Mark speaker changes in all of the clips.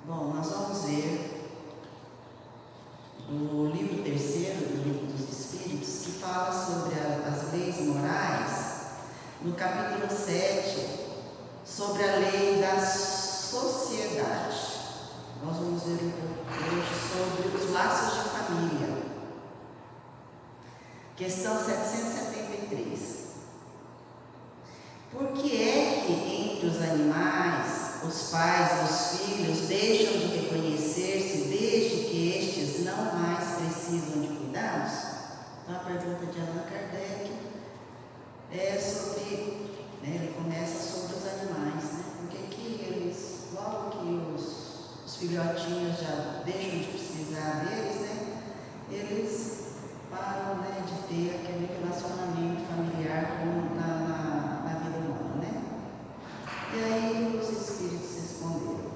Speaker 1: Bom, nós vamos ver o livro terceiro do Livro dos Espíritos, que fala sobre as leis morais, no capítulo 7, sobre a lei da sociedade. Nós vamos ver um pouco hoje sobre os laços de família. Questão 773. Por que é que entre os animais, os pais dos filhos deixam de reconhecer-se desde que estes não mais precisam de cuidados? Então a pergunta de Allan Kardec é sobre, ele começa sobre os animais, Por que eles, logo que os filhotinhos já deixam de precisar deles, eles param de ter aquele relacionamento familiar na vida humana, E aí os espíritos responderam: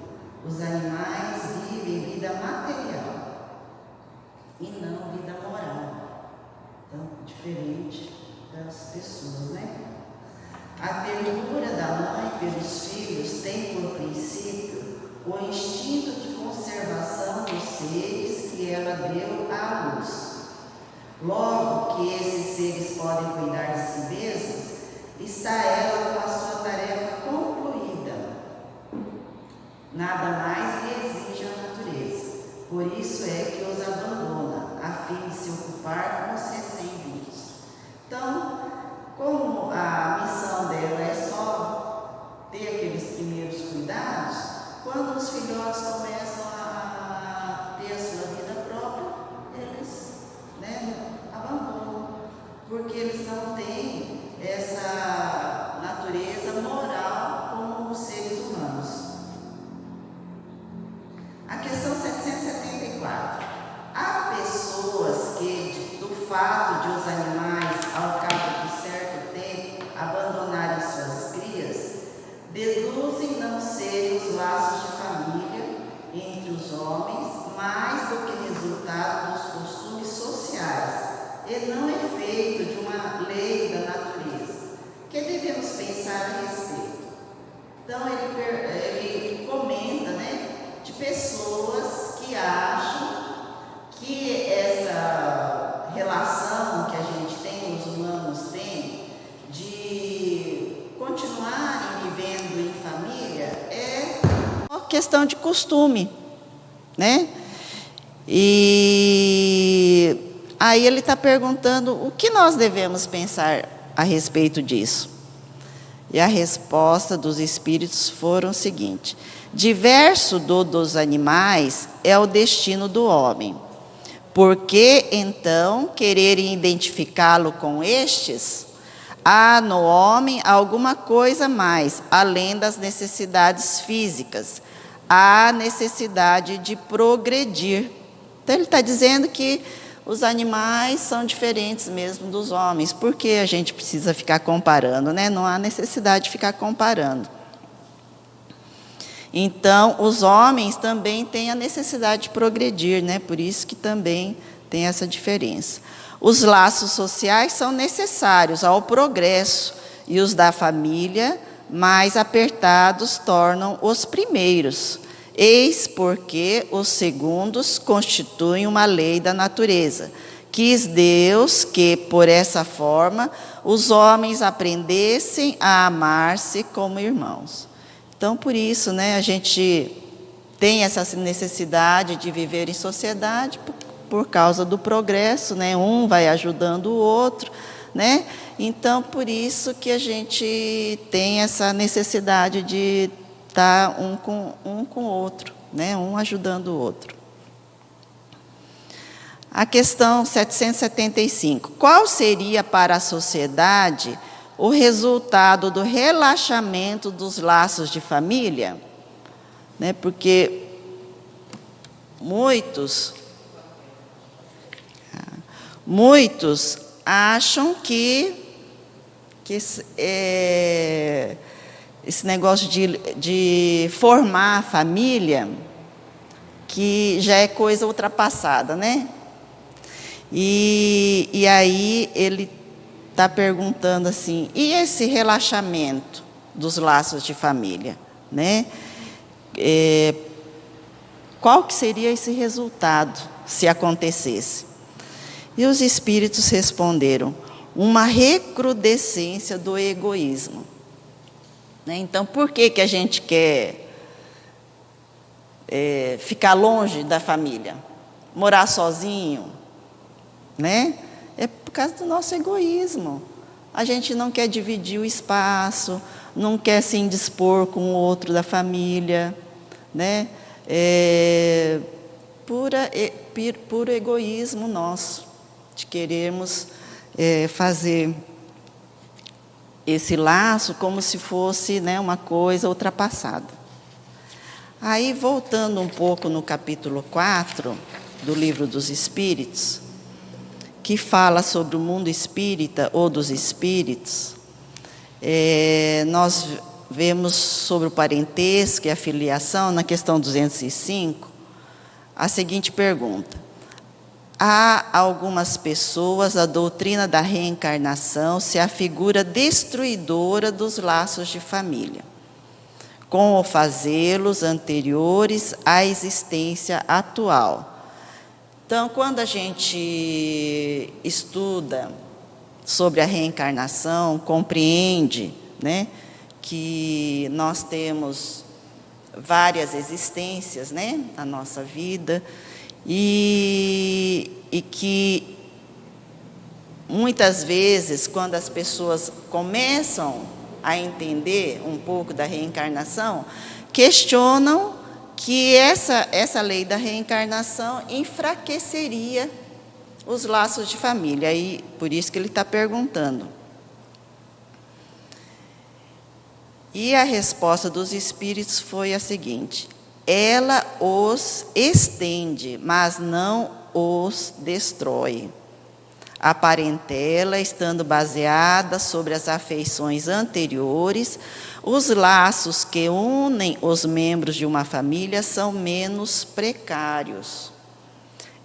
Speaker 1: os animais vivem vida material e não vida moral. Então, diferente das pessoas, A ternura da mãe pelos filhos tem por princípio o instinto de conservação dos seres que ela deu à luz. Logo que esses seres podem cuidar de si mesmos, está ela com a sua tarefa concluída. Nada mais lhe exige a natureza. Por isso é que os abandona, a fim de se ocupar com os recém-vindos. Então, como a missão dela é só ter aqueles primeiros cuidados, quando os filhotes começam a ter a sua vida própria, eles abandonam, porque eles não têm essa natureza moral como os seres humanos. A questão 774. Há pessoas que, do fato de os animais, ao cabo de certo tempo, abandonarem suas crias, deduzem não serem os laços de família entre os homens mais do que resultado dos costumes sociais e não efeito de uma lei da natureza. O que devemos pensar a respeito? Então ele comenta, de pessoas que acham que essa relação que a gente tem, os humanos têm, de continuarem vivendo em família é uma questão de costume, E aí ele está perguntando o que nós devemos pensar a respeito disso. E a resposta dos espíritos foram o seguinte: diverso dos animais é o destino do homem. Por que, então, quererem identificá-lo com estes? Há no homem alguma coisa mais, além das necessidades físicas. Há necessidade de progredir. Então, ele está dizendo que os animais são diferentes mesmo dos homens. Por que a gente precisa ficar comparando, Não há necessidade de ficar comparando. Então, os homens também têm a necessidade de progredir, Por isso que também tem essa diferença. Os laços sociais são necessários ao progresso e os da família mais apertados tornam os primeiros. Eis porque os segundos constituem uma lei da natureza. Quis Deus que, por essa forma, os homens aprendessem a amar-se como irmãos. Então, por isso, a gente tem essa necessidade de viver em sociedade por causa do progresso, Um vai ajudando o outro, Então, por isso que a gente tem essa necessidade de estar um com o outro, Um ajudando o outro. A questão 775. Qual seria para a sociedade o resultado do relaxamento dos laços de família? Porque muitos acham que esse negócio de formar a família, que já é coisa ultrapassada, E aí ele está perguntando assim: e esse relaxamento dos laços de família, qual que seria esse resultado se acontecesse? E os espíritos responderam: uma recrudescência do egoísmo. Então, por que a gente quer ficar longe da família? Morar sozinho? É por causa do nosso egoísmo. A gente não quer dividir o espaço, não quer se indispor com o outro da família, puro egoísmo nosso, de querermos fazer esse laço como se fosse uma coisa ultrapassada. Aí, voltando um pouco no capítulo 4 do Livro dos Espíritos, que fala sobre o mundo espírita ou dos espíritos, nós vemos sobre o parentesco e a filiação, na questão 205, a seguinte pergunta: há algumas pessoas, a doutrina da reencarnação se afigura destruidora dos laços de família, com o fazê-los anteriores à existência atual. Então, quando a gente estuda sobre a reencarnação, compreende, que nós temos várias existências, na nossa vida, e que muitas vezes, quando as pessoas começam a entender um pouco da reencarnação, questionam que essa lei da reencarnação enfraqueceria os laços de família. E por isso que ele está perguntando. E a resposta dos espíritos foi a seguinte: ela os estende, mas não os destrói. A parentela, estando baseada sobre as afeições anteriores, os laços que unem os membros de uma família são menos precários.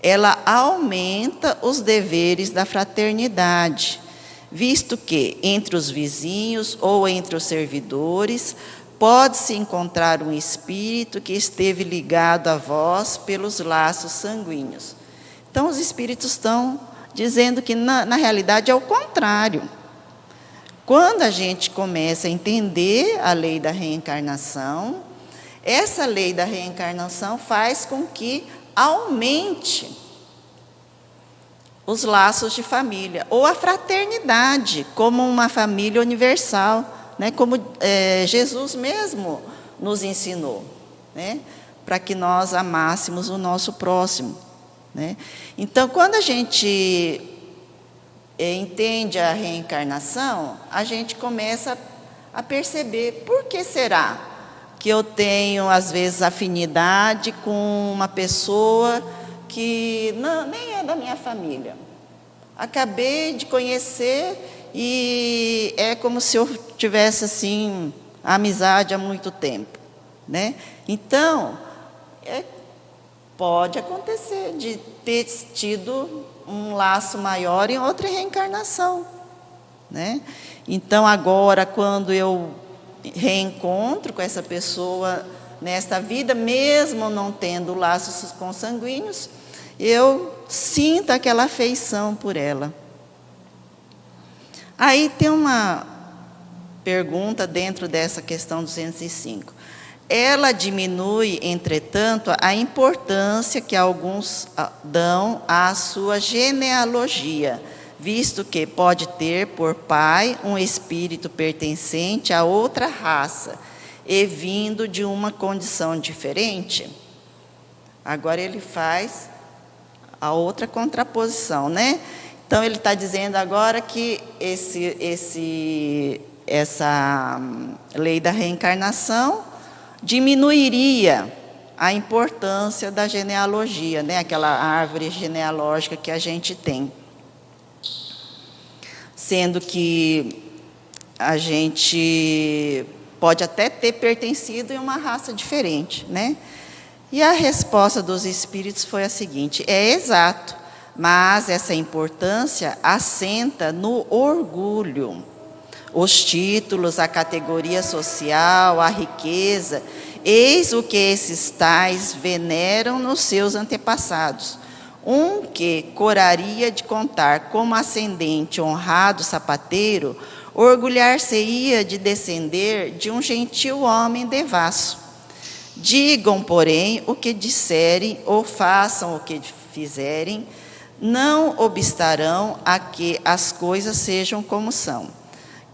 Speaker 1: Ela aumenta os deveres da fraternidade, visto que, entre os vizinhos ou entre os servidores, pode-se encontrar um espírito que esteve ligado a vós pelos laços sanguíneos. Então, os espíritos estão dizendo que, na realidade, é o contrário. Quando a gente começa a entender a lei da reencarnação, essa lei da reencarnação faz com que aumente os laços de família, ou a fraternidade, como uma família universal, como Jesus mesmo nos ensinou, para que nós amássemos o nosso próximo. Então, quando a gente entende a reencarnação, a gente começa a perceber por que será que eu tenho, às vezes, afinidade com uma pessoa que nem é da minha família. Acabei de conhecer e é como se eu tivesse, assim, amizade há muito tempo. Então, pode acontecer de ter tido um laço maior em outra reencarnação. Então, agora, quando eu reencontro com essa pessoa nesta vida, mesmo não tendo laços consanguíneos, eu sinto aquela afeição por ela. Aí tem uma pergunta dentro dessa questão 205. Ela diminui, entretanto, a importância que alguns dão à sua genealogia, visto que pode ter por pai um espírito pertencente a outra raça e vindo de uma condição diferente. Agora ele faz a outra contraposição, Então ele está dizendo agora que essa lei da reencarnação diminuiria a importância da genealogia, aquela árvore genealógica que a gente tem. Sendo que a gente pode até ter pertencido em uma raça diferente, E a resposta dos espíritos foi a seguinte: é exato, mas essa importância assenta no orgulho. Os títulos, a categoria social, a riqueza Eis o que esses tais veneram nos seus antepassados. Um que coraria de contar como ascendente honrado sapateiro, orgulhar-se-ia de descender de um gentil homem devasso. Digam, porém, o que disserem, ou façam o que fizerem, não obstarão a que as coisas sejam como são,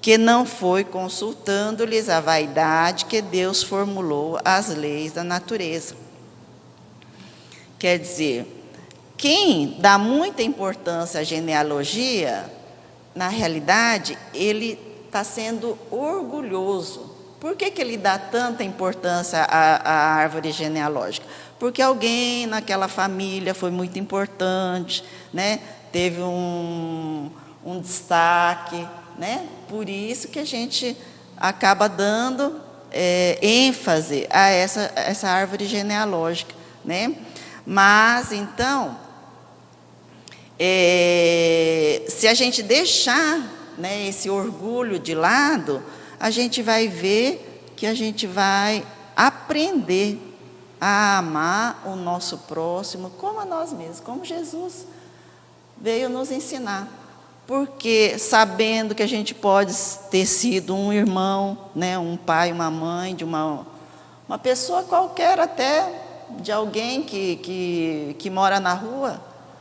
Speaker 1: que não foi consultando-lhes a vaidade que Deus formulou as leis da natureza. Quer dizer, quem dá muita importância à genealogia, na realidade, ele está sendo orgulhoso. Por que ele dá tanta importância à árvore genealógica? Porque alguém naquela família foi muito importante, né? Teve um destaque, né? Por isso que a gente acaba dando ênfase a essa árvore genealógica, né? Mas, então, se a gente deixar, né, esse orgulho de lado, a gente vai ver que a gente vai aprender a amar o nosso próximo como a nós mesmos, como Jesus veio nos ensinar. Porque sabendo que a gente pode ter sido um irmão, né, um pai, uma mãe, de uma pessoa qualquer, até de alguém que mora na rua,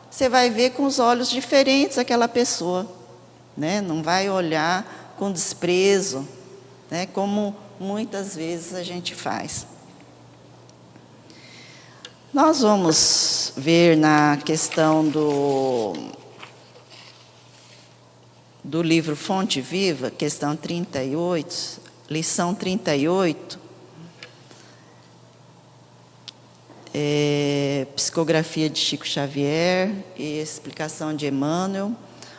Speaker 1: você vai ver com os olhos diferentes aquela pessoa, né? Não vai olhar com desprezo, né, como muitas vezes a gente faz. Nós vamos ver na questão do livro Fonte Viva, questão 38, lição 38, psicografia de Chico Xavier e explicação de Emmanuel,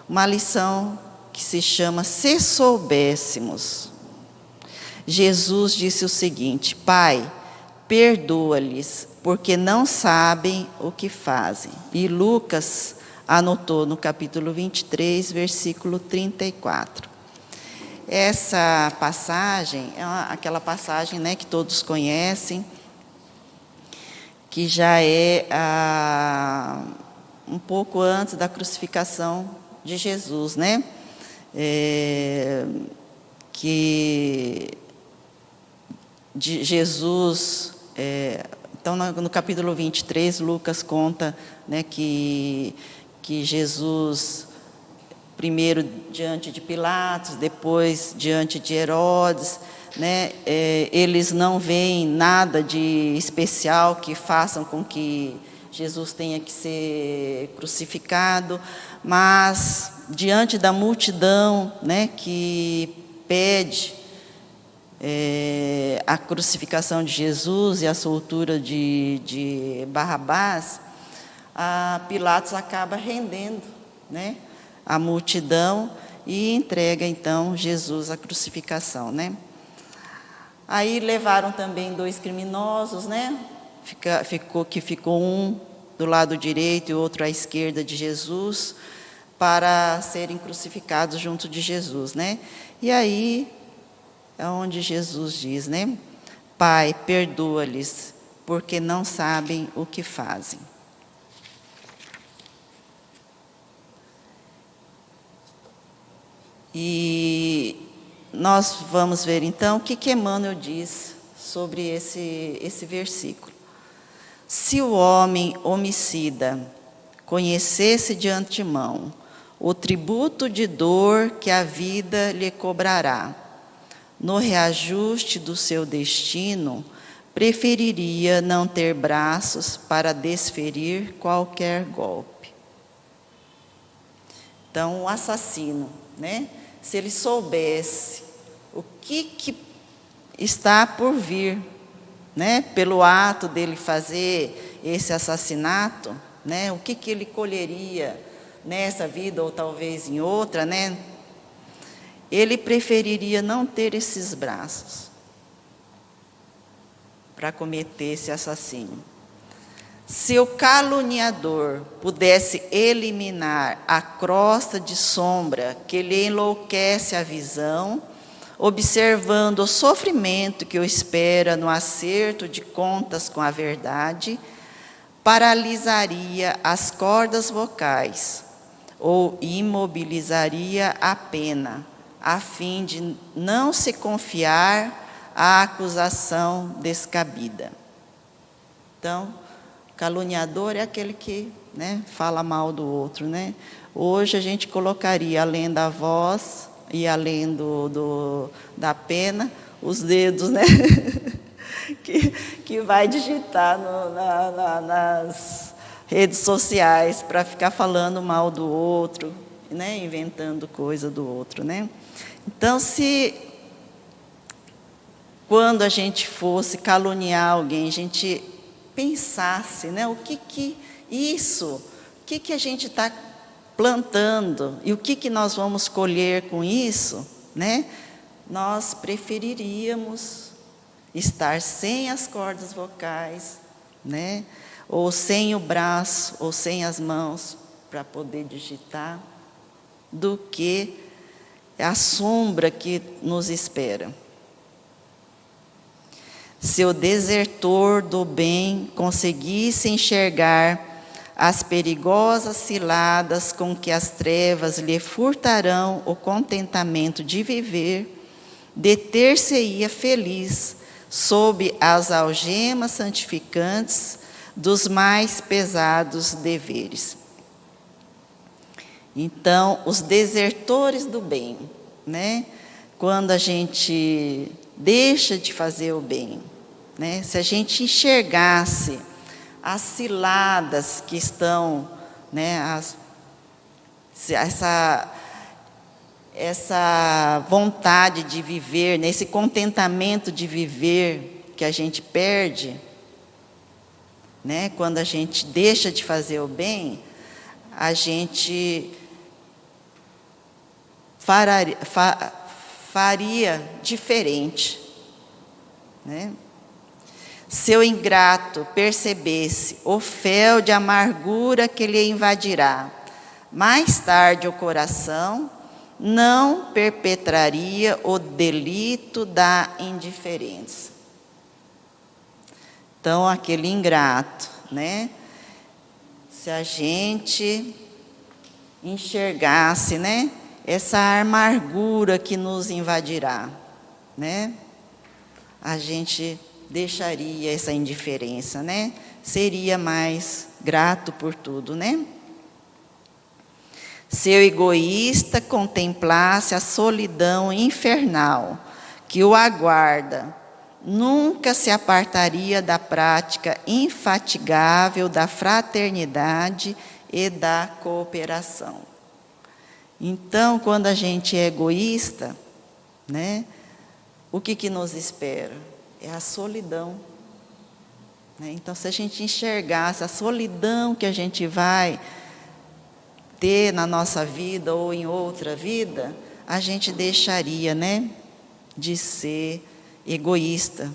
Speaker 1: uma lição que se chama Se Soubéssemos. Jesus disse o seguinte: Pai, perdoa-lhes, porque não sabem o que fazem. E Lucas anotou no capítulo 23, versículo 34. Essa passagem é aquela passagem, né, que todos conhecem, que já é um pouco antes da crucificação de Jesus, né? Que de Jesus, então no capítulo 23, Lucas conta, né, que Jesus, primeiro diante de Pilatos, depois diante de Herodes, né, eles não veem nada de especial que façam com que Jesus tenha que ser crucificado, mas diante da multidão, né, que pede a crucificação de Jesus e a soltura de Barrabás, Pilatos acaba rendendo, né, a multidão e entrega então Jesus à crucificação, né? Aí levaram também 2 criminosos, né? Ficou um do lado direito e outro à esquerda de Jesus, para serem crucificados junto de Jesus, né? E aí é onde Jesus diz, né? Pai, perdoa-lhes, porque não sabem o que fazem. E nós vamos ver então o que Emmanuel diz sobre esse versículo. Se o homem homicida conhecesse de antemão o tributo de dor que a vida lhe cobrará, no reajuste do seu destino, preferiria não ter braços para desferir qualquer golpe. Então, o assassino, né? Se ele soubesse o que está por vir, né, pelo ato dele fazer esse assassinato, né, o que ele colheria nessa vida ou talvez em outra, né, ele preferiria não ter esses braços para cometer esse assassínio. Se o caluniador pudesse eliminar a crosta de sombra que lhe enlouquece a visão, observando o sofrimento que o espera no acerto de contas com a verdade, paralisaria as cordas vocais ou imobilizaria a pena, a fim de não se confiar à acusação descabida. Então, caluniador é aquele que, né, fala mal do outro, né? Hoje a gente colocaria, além da voz e além da pena, os dedos, né? que vai digitar nas redes sociais para ficar falando mal do outro, né? Inventando coisa do outro, né? Então, quando a gente fosse caluniar alguém, a gente pensasse, né? O que a gente está plantando e o que nós vamos colher com isso, né? Nós preferiríamos estar sem as cordas vocais, né? Ou sem o braço, ou sem as mãos para poder digitar, do que a sombra que nos espera. Se o desertor do bem conseguisse enxergar as perigosas ciladas com que as trevas lhe furtarão o contentamento de viver, deter-se-ia feliz sob as algemas santificantes dos mais pesados deveres. Então, os desertores do bem, né? Quando a gente deixa de fazer o bem, né? Se a gente enxergasse as ciladas que estão, né? Essa vontade de viver, né? Esse contentamento de viver que a gente perde, né? Quando a gente deixa de fazer o bem, a gente faria diferente, né? Se o ingrato percebesse o fel de amargura que lhe invadirá, mais tarde o coração não perpetraria o delito da indiferença. Então, aquele ingrato, né? Se a gente enxergasse, né, essa amargura que nos invadirá, né? A gente deixaria essa indiferença, né? Seria mais grato por tudo, né? Se o egoísta contemplasse a solidão infernal que o aguarda, nunca se apartaria da prática infatigável da fraternidade e da cooperação. Então, quando a gente é egoísta, né, o que nos espera? É a solidão. Né? Então, se a gente enxergasse a solidão que a gente vai ter na nossa vida ou em outra vida, a gente deixaria, né, de ser egoísta.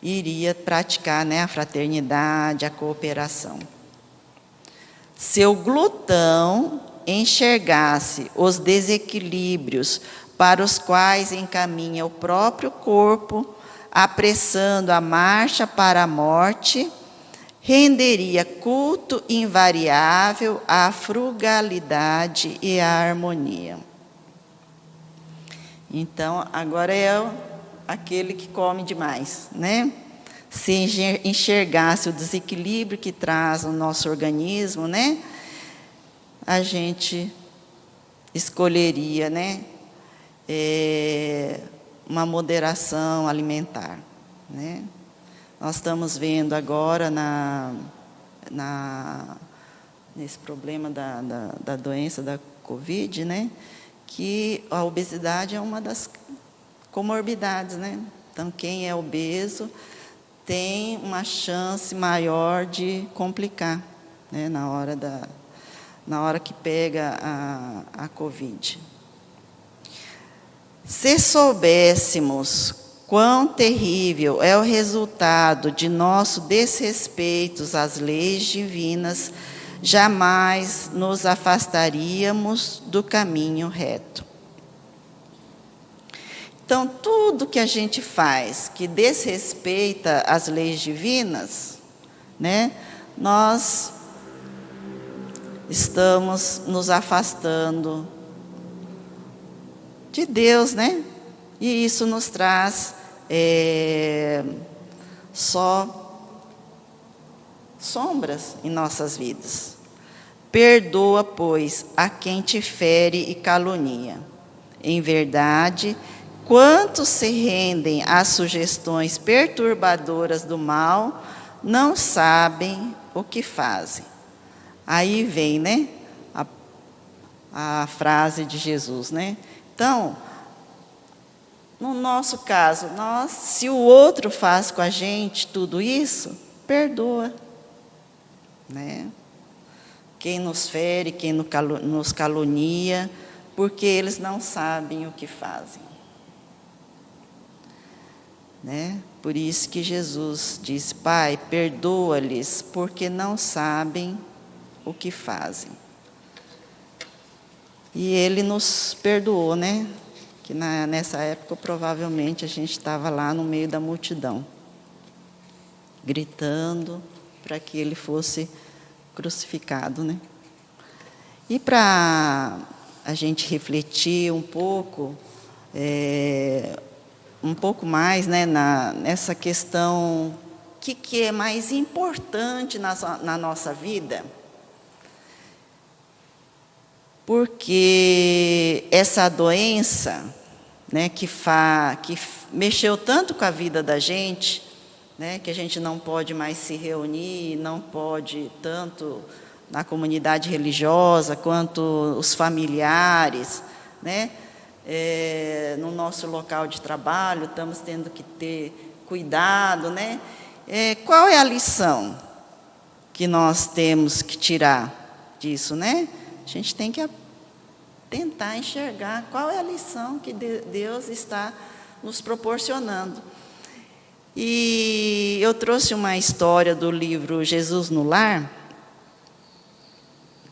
Speaker 1: Iria praticar, né, a fraternidade, a cooperação. Se o glutão enxergasse os desequilíbrios para os quais encaminha o próprio corpo, apressando a marcha para a morte, renderia culto invariável à frugalidade e à harmonia. Então, agora é aquele que come demais, né? Se enxergasse o desequilíbrio que traz o nosso organismo, né? A gente escolheria, né, uma moderação alimentar, né? Nós estamos vendo agora nesse problema da doença da Covid, né, que a obesidade é uma das comorbidades, né? Então, quem é obeso tem uma chance maior de complicar, né, na hora que pega a Covid. Se soubéssemos quão terrível é o resultado de nosso desrespeito às leis divinas, jamais nos afastaríamos do caminho reto. Então, tudo que a gente faz que desrespeita as leis divinas, né, nós estamos nos afastando de Deus, né? E isso nos traz só sombras em nossas vidas. Perdoa, pois, a quem te fere e calunia. Em verdade, quantos se rendem às sugestões perturbadoras do mal, não sabem o que fazem. Aí vem, né, a frase de Jesus, né? Então, no nosso caso, se o outro faz com a gente tudo isso, perdoa, né? Quem nos fere, quem nos calunia, porque eles não sabem o que fazem, né? Por isso que Jesus diz: Pai, perdoa-lhes, porque não sabem o que fazem. E Ele nos perdoou, né? Que nessa época, provavelmente, a gente estava lá no meio da multidão, gritando para que Ele fosse crucificado, né? E para a gente refletir um pouco mais, né, nessa questão, o que é mais importante na nossa vida, porque essa doença, né, que mexeu tanto com a vida da gente, né, que a gente não pode mais se reunir, não pode tanto na comunidade religiosa quanto os familiares, né? No nosso local de trabalho, estamos tendo que ter cuidado, né? Qual é a lição que nós temos que tirar disso, né? A gente tem que tentar enxergar qual é a lição que Deus está nos proporcionando. E eu trouxe uma história do livro Jesus no Lar,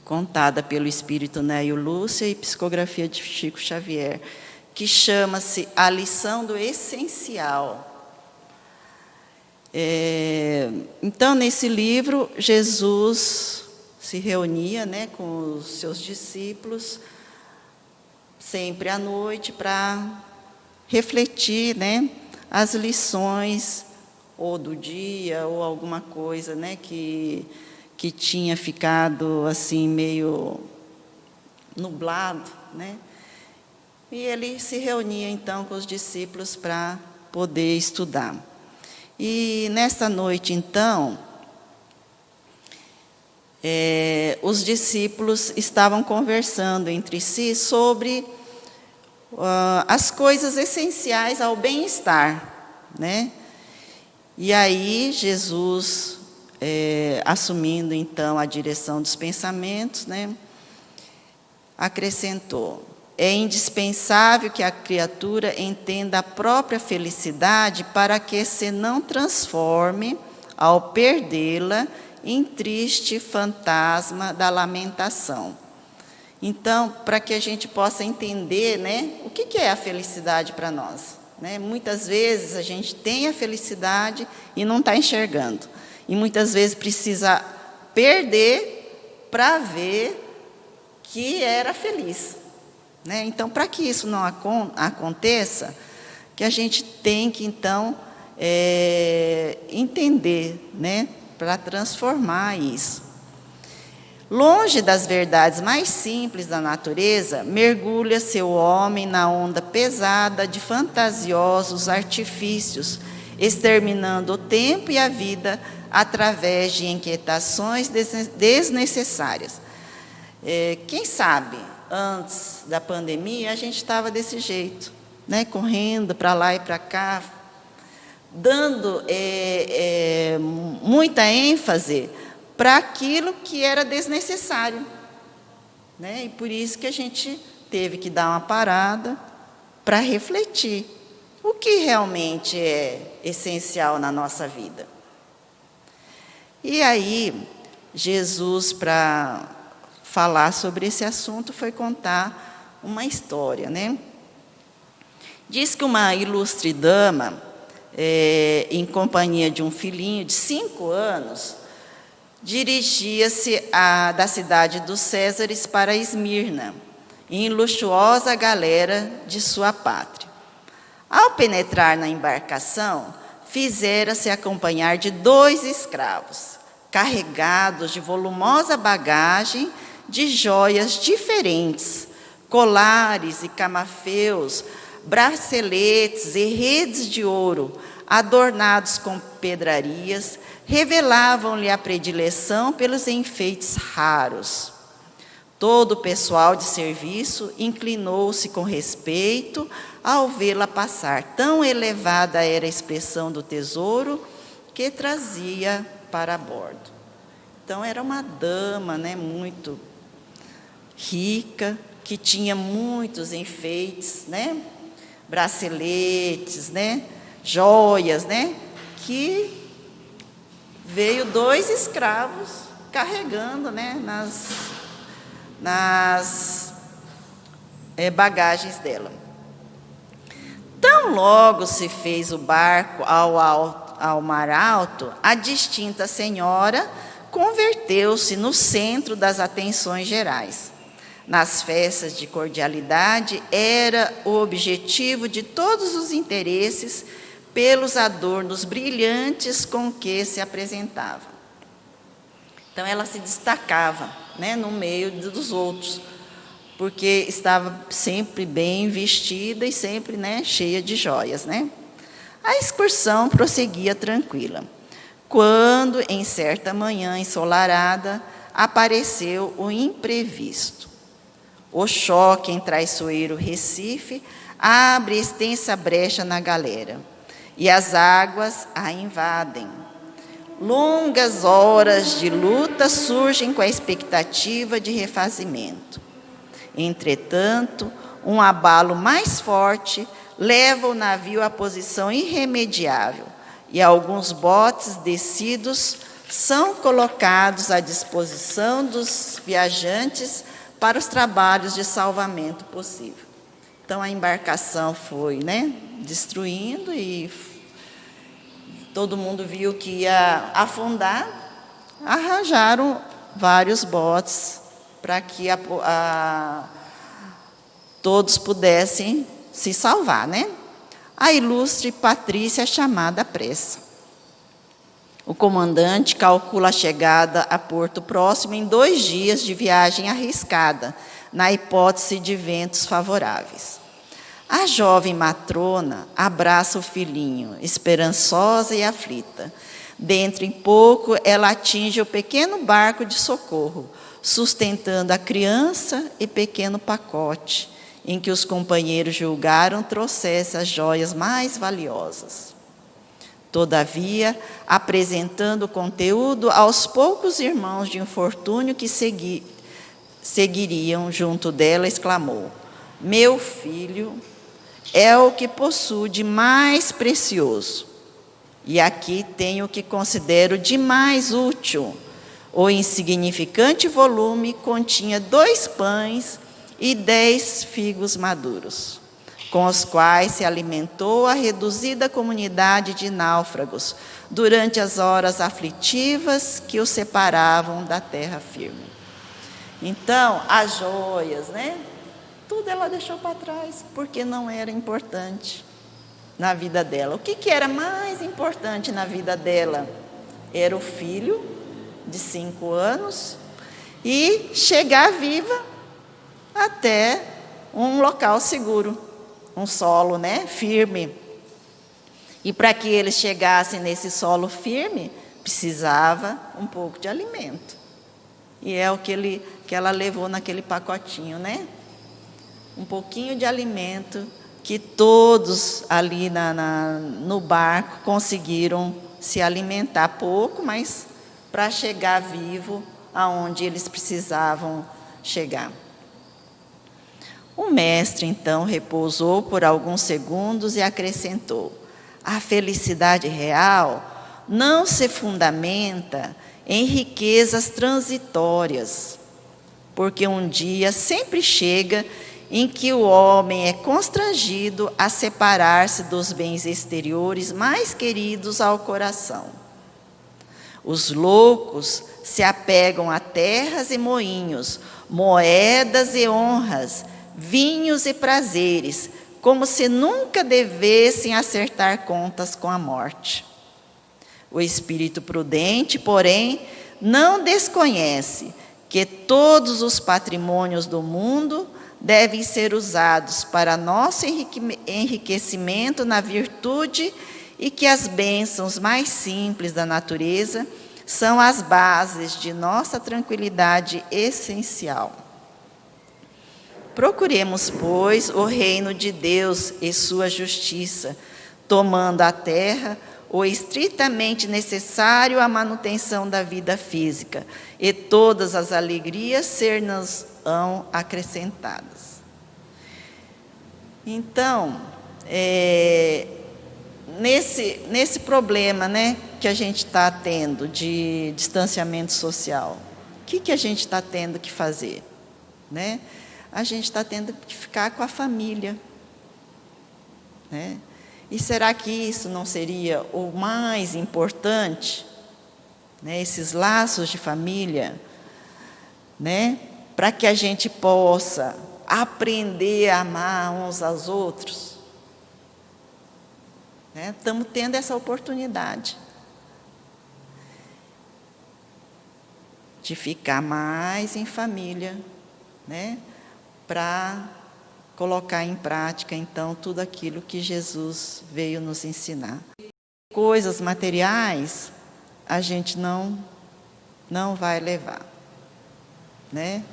Speaker 1: contada pelo espírito Nélio Lúcia e psicografia de Chico Xavier, que chama-se A Lição do Essencial. Então, nesse livro, Jesus se reunia, né, com os seus discípulos, sempre à noite, para refletir, né, as lições, ou do dia, ou alguma coisa, né, que tinha ficado assim meio nublado, né? E ele se reunia então com os discípulos para poder estudar. E nessa noite então, os discípulos estavam conversando entre si sobre as coisas essenciais ao bem-estar, né? E aí Jesus, assumindo então a direção dos pensamentos, né, acrescentou: é indispensável que a criatura entenda a própria felicidade para que se não transforme, ao perdê-la, em triste fantasma da lamentação. Então, para que a gente possa entender, né, o que é a felicidade para nós, né? Muitas vezes a gente tem a felicidade e não está enxergando. E muitas vezes precisa perder para ver que era feliz, né? Então, para que isso não aconteça, que a gente tem que, então, entender, né, para transformar isso. Longe das verdades mais simples da natureza, mergulha-se o homem na onda pesada de fantasiosos artifícios, exterminando o tempo e a vida através de inquietações desnecessárias. Quem sabe, antes da pandemia, a gente estava desse jeito, né? Correndo para lá e para cá, dando muita ênfase para aquilo que era desnecessário, né? E por isso que a gente teve que dar uma parada para refletir o que realmente é essencial na nossa vida. E aí, Jesus, para falar sobre esse assunto, foi contar uma história, né? Diz que uma ilustre dama, em companhia de um filhinho de 5 anos, dirigia-se da cidade dos Césares para Esmirna, em luxuosa galera de sua pátria. Ao penetrar na embarcação, fizera-se acompanhar de 2 escravos, carregados de volumosa bagagem de joias diferentes, colares e camafeus, braceletes e redes de ouro, adornados com pedrarias, revelavam-lhe a predileção pelos enfeites raros. Todo o pessoal de serviço inclinou-se com respeito ao vê-la passar. Tão elevada era a expressão do tesouro que trazia para bordo. Então, era uma dama, né, muito rica, que tinha muitos enfeites, né, braceletes, né, joias, né, que veio 2 escravos carregando, né, nas bagagens dela. Tão logo se fez o barco ao mar alto, a distinta senhora converteu-se no centro das atenções gerais. Nas festas de cordialidade, era o objetivo de todos os interesses pelos adornos brilhantes com que se apresentava. Então, ela se destacava, né, no meio dos outros, porque estava sempre bem vestida e sempre, né, cheia de joias, né? A excursão prosseguia tranquila, quando, em certa manhã ensolarada, apareceu o imprevisto. O choque em traiçoeiro Recife abre extensa brecha na galera, e as águas a invadem. Longas horas de luta surgem com a expectativa de refazimento. Entretanto, um abalo mais forte leva o navio à posição irremediável, e alguns botes descidos são colocados à disposição dos viajantes para os trabalhos de salvamento possível. Então, a embarcação foi, né, destruindo, e todo mundo viu que ia afundar. Arranjaram vários botes para que todos pudessem se salvar, né? A ilustre Patrícia é chamada à pressa. O comandante calcula a chegada a Porto Próximo em 2 dias de viagem arriscada, na hipótese de ventos favoráveis. A jovem matrona abraça o filhinho, esperançosa e aflita. Dentro em pouco, ela atinge o pequeno barco de socorro, sustentando a criança e pequeno pacote, em que os companheiros julgaram trouxesse as joias mais valiosas. Todavia, apresentando o conteúdo aos poucos irmãos de infortúnio que seguiriam junto dela, exclamou: meu filho é o que possuo de mais precioso, e aqui tenho o que considero de mais útil. O insignificante volume continha 2 pães e 10 figos maduros, com os quais se alimentou a reduzida comunidade de náufragos durante as horas aflitivas que os separavam da terra firme. Então, as joias, né? Tudo ela deixou para trás, porque não era importante na vida dela. O que era mais importante na vida dela? Era o filho de 5 anos e chegar viva até um local seguro, um solo, né, firme. E para que eles chegassem nesse solo firme, precisava um pouco de alimento. E é o que ela levou naquele pacotinho, né? Um pouquinho de alimento que todos ali no barco conseguiram se alimentar pouco, mas para chegar vivo aonde eles precisavam chegar. O mestre, então, repousou por alguns segundos e acrescentou: a felicidade real não se fundamenta em riquezas transitórias, porque um dia sempre chega
Speaker 2: em que o homem é constrangido a separar-se dos bens exteriores mais queridos ao coração. Os loucos se apegam a terras e moinhos, moedas e honras, vinhos e prazeres, como se nunca devessem acertar contas com a morte. O espírito prudente, porém, não desconhece que todos os patrimônios do mundo devem ser usados para nosso enriquecimento na virtude e que as bênçãos mais simples da natureza são as bases de nossa tranquilidade essencial. Procuremos, pois, o reino de Deus e sua justiça, tomando a terra o estritamente necessário à manutenção da vida física, e todas as alegrias ser-nos-ão acrescentadas. Então, nesse problema, né, que a gente está tendo de distanciamento social, o que a gente está tendo que fazer? Né? A gente está tendo que ficar com a família. Né? E será que isso não seria o mais importante? Né? Esses laços de família, né? Para que a gente possa aprender a amar uns aos outros. Né? Estamos tendo essa oportunidade de ficar mais em família, né? Para colocar em prática, então, tudo aquilo que Jesus veio nos ensinar. Coisas materiais, a gente não vai levar, né?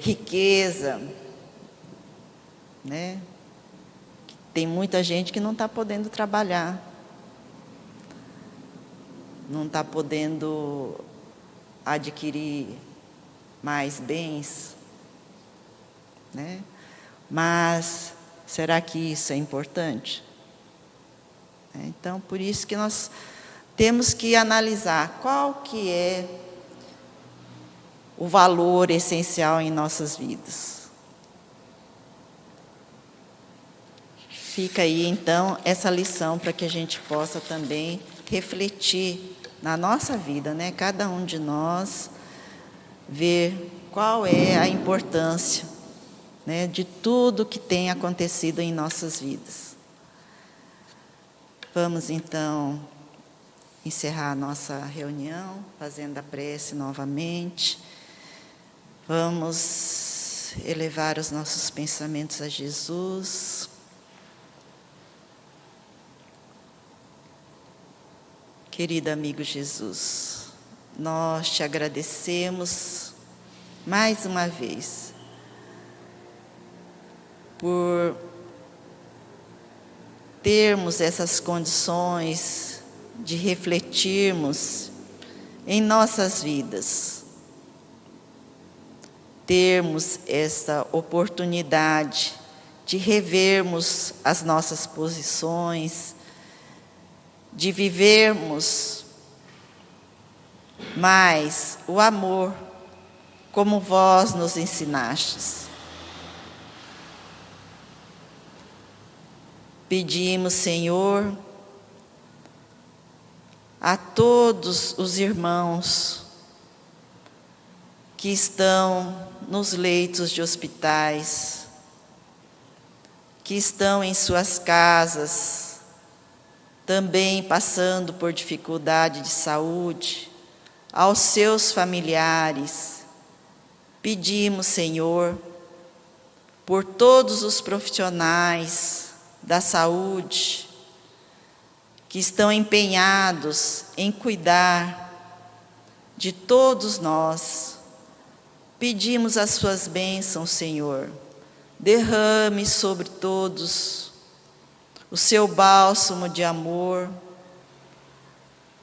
Speaker 2: Riqueza, né? Tem muita gente que não está podendo trabalhar, não está podendo adquirir mais bens, né? Mas será que isso é importante? Então, por isso que nós temos que analisar qual que é o valor essencial em nossas vidas. Fica aí, então, essa lição para que a gente possa também refletir na nossa vida, né? Cada um de nós ver qual é a importância, né, de tudo que tem acontecido em nossas vidas. Vamos, então, encerrar a nossa reunião, fazendo a prece novamente. Vamos elevar os nossos pensamentos a Jesus. Querido amigo Jesus, nós te agradecemos mais uma vez por termos essas condições de refletirmos em nossas vidas, termos essa oportunidade de revermos as nossas posições, de vivermos mais o amor, como vós nos ensinastes. Pedimos, Senhor, a todos os irmãos que estão nos leitos de hospitais, que estão em suas casas, também passando por dificuldade de saúde, aos seus familiares. Pedimos, Senhor, por todos os profissionais da saúde que estão empenhados em cuidar de todos nós. Pedimos as suas bênçãos, Senhor. Derrame sobre todos o seu bálsamo de amor,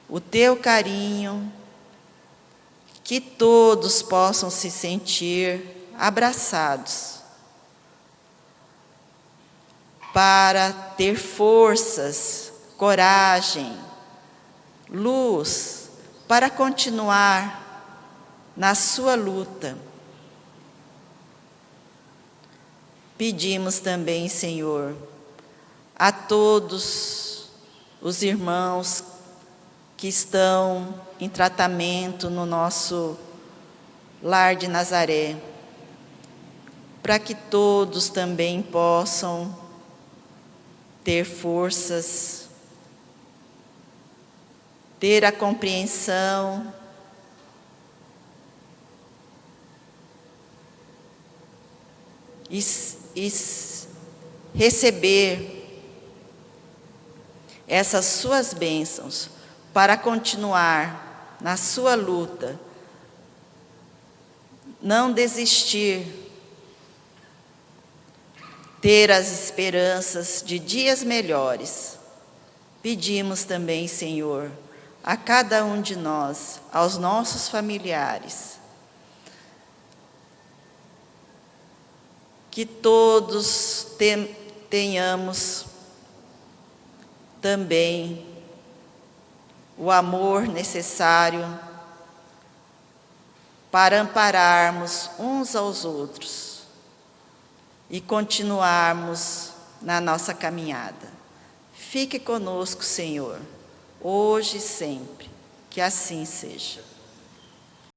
Speaker 2: o teu carinho, que todos possam se sentir abraçados, para ter forças, coragem, luz, para continuar na sua luta, Pedimos também, Senhor, a todos os irmãos que estão em tratamento no nosso Lar de Nazaré, para que todos também possam ter forças, ter a compreensão e receber essas suas bênçãos para continuar na sua luta, não desistir, ter as esperanças de dias melhores. Pedimos também, Senhor, a cada um de nós, aos nossos familiares, que todos tenhamos também o amor necessário para ampararmos uns aos outros e continuarmos na nossa caminhada. Fique conosco, Senhor, hoje e sempre, que assim seja.